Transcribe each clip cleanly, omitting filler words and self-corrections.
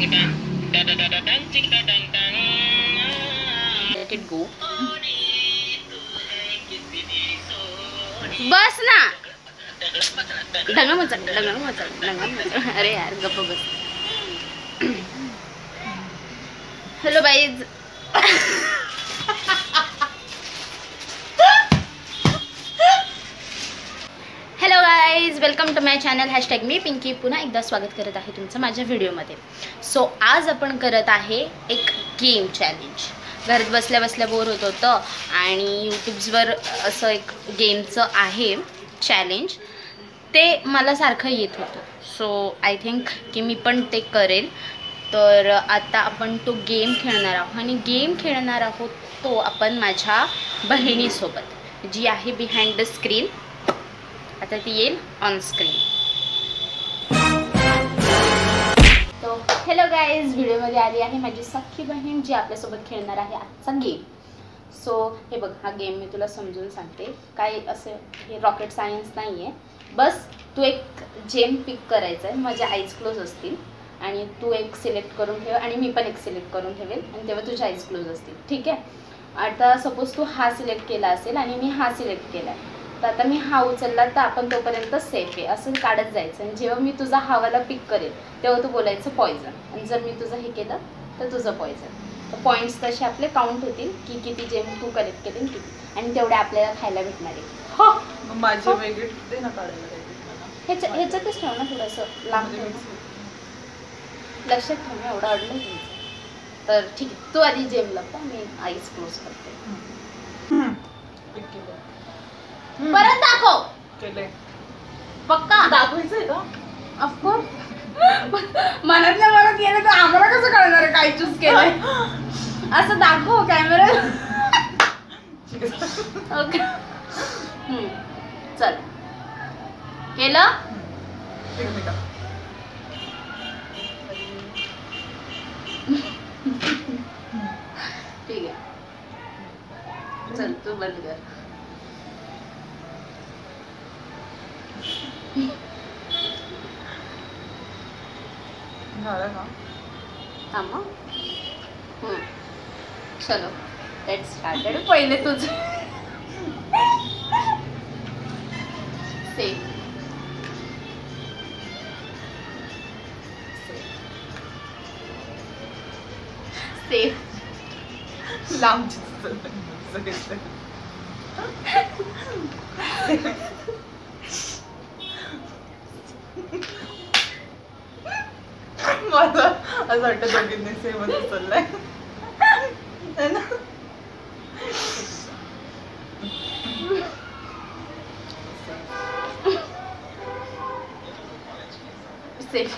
Let it go. बस ना. डंगा मचा. अरे यार गप्प बस. Hello guys. Hello guys, welcome to my channel. Hashtag मी पिंकी. पुन्हा एकदा स्वागत करत आहे तुमचं माझ्या व्हिडिओमध्ये. सो आज आपण करत आहे एक गेम चॅलेंज. घरात बसल्या बसल्या बोर होत होतं आणि यूट्यूब्सवर असं एक गेमचं आहे चॅलेंज, ते मला सारखं येत होतं. सो आय थिंक की मी पण ते करेल. तर आता आपण तो गेम खेळणार आहोत आणि गेम खेळणार आहोत तो आपण माझ्या बहिणीसोबत, जी आहे बिहाइंड द स्क्रीन. आता ती येईल ऑन स्क्रीन. तो हेलो गाईज, व्हिडिओमध्ये आली आहे माझी सख्खी बहीण, जी आपल्यासोबत खेळणार आहे आजचा गेम. सो हे बघ, हा गेम मी तुला समजून सांगते. काय असं हे रॉकेट सायन्स नाही आहे. बस तू एक जेम पिक करायचं आहे. माझ्या आईज क्लोज असतील आणि तू एक सिलेक्ट करून ठेव आणि मी पण एक सिलेक्ट करून ठेवेल आणि तेव्हा तुझ्या आईज क्लोज असतील. ठीक आहे. आता सपोज तू हा सिलेक्ट केला असेल आणि मी हा सिलेक्ट केला आहे, तर आता मी हा उचलला तर आपण तोपर्यंत सेफ आहे असं काढत जायचं. आणि जेव्हा मी तुझा हावाला पिक करेल तेव्हा तू बोलायचं पॉयझन. आणि जर मी तुझं हे केलं तर तुझं पॉयझन. तर पॉईंट्स तसे आपले काउंट होतील की किती जेम तू कलेक्ट केले किती, आणि तेवढे आपल्याला खायला भेटणार आहे. हो, माझे वेगळे ते ना काढायला ह्याच्यातच ठेव ना, थोडंसं लांब लक्षात ठेव ना, एवढं अडलं तुमचं. तर ठीक आहे, तू आधी जेम लपा, मी आईज क्लोज करते. परत दाखव. केले पक्का दाखवायचंय का? ऑफकोर्स. मनातल्या मनात गेलं तर आम्हाला कसं कळणार आहे काय चूज केलंय. असं दाखव कॅमेरा. ओके, चल केलं. ठीक आहे, चल तू बंद कर. झालं का? थांब. चलो लेट्स स्टार्ट. पहिले तुझं सेफ. सेफ लांब मला असं वाटतं दोघींनी सेमच उचललाय. सेफ.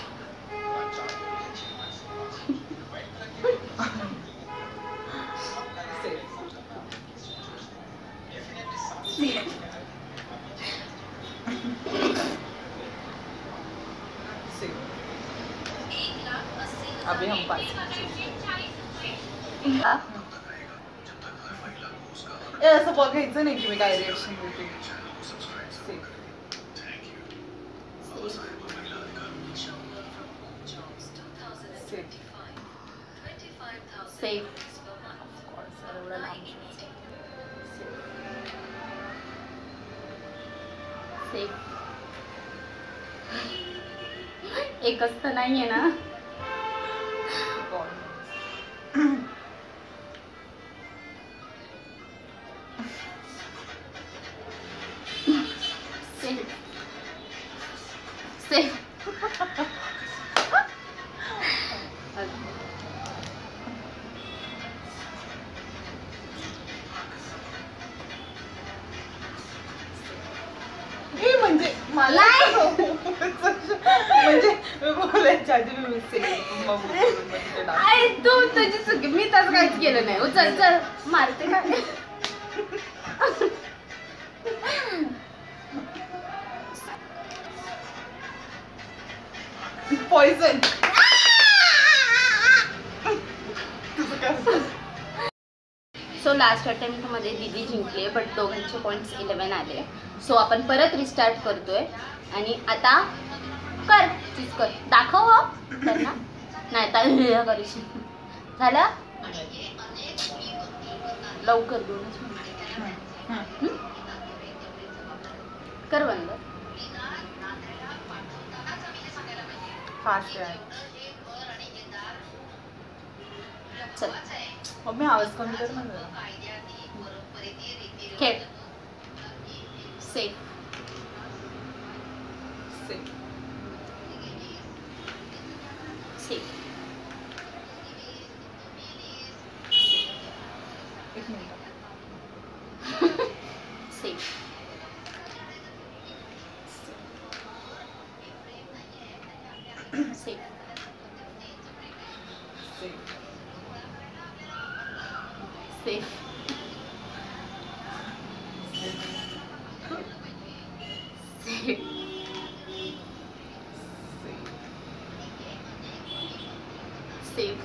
अभी हम पास असं बघायचं नाही की मी काय रिएक्शन देते. एकच तर नाहीये ना. सेफ. म्हणजे मला म्हणजे बोलायच्या आधी मी तू तुझी चुकी, मी तसं काहीच केलं नाही. उचल चल मारते का पॉइझन. सो लास्ट अटेम्प्टमध्ये दीदी जिंकले, बट दोघांचे पॉईंट्स 11 आले. सो आपण परत रिस्टार्ट करतोय आणि आता कर चूज कर. दाखव त्यांना. नाही तर करीशी झालं लवकर 2 मिनिट कर बंद फास्ट आहे. चल मम्मी आवाज कमी कर ना जरा. खेळ सेफ सेफ. सेफ एक minute. Safe safe safe. Safe safe safe safe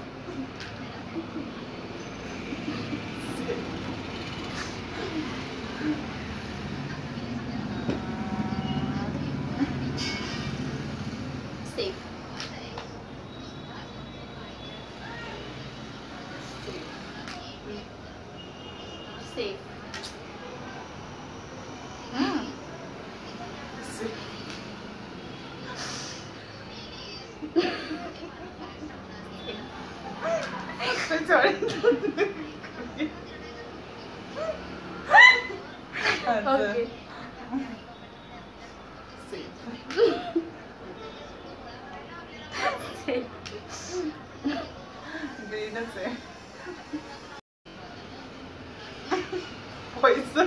safe okay ग्रीनच आहे. पैसा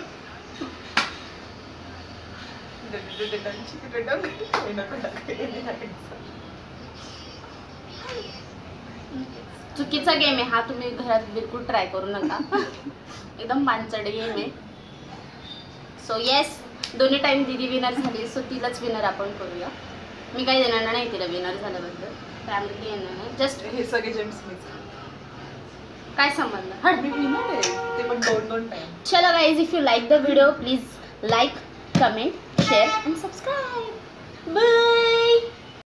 चुकीचा गेम आहे हा तुम्ही घरात बिलकुल ट्राय करू नका एकदम पांचट गेम आहे सो येस दोन्ही टाइम दीदी विनर झाली सो तिलाच विनर आपण करूया मी काही देणार नाही तिला विनर झाल्याबद्दल फॅमिली येणार नाही जस्ट हे सगळे जेम्स मीच. काय संबंध हट मी विनर आहे ते पण 2 टाइम. चलो guys if you like the video please like comment share and subscribe bye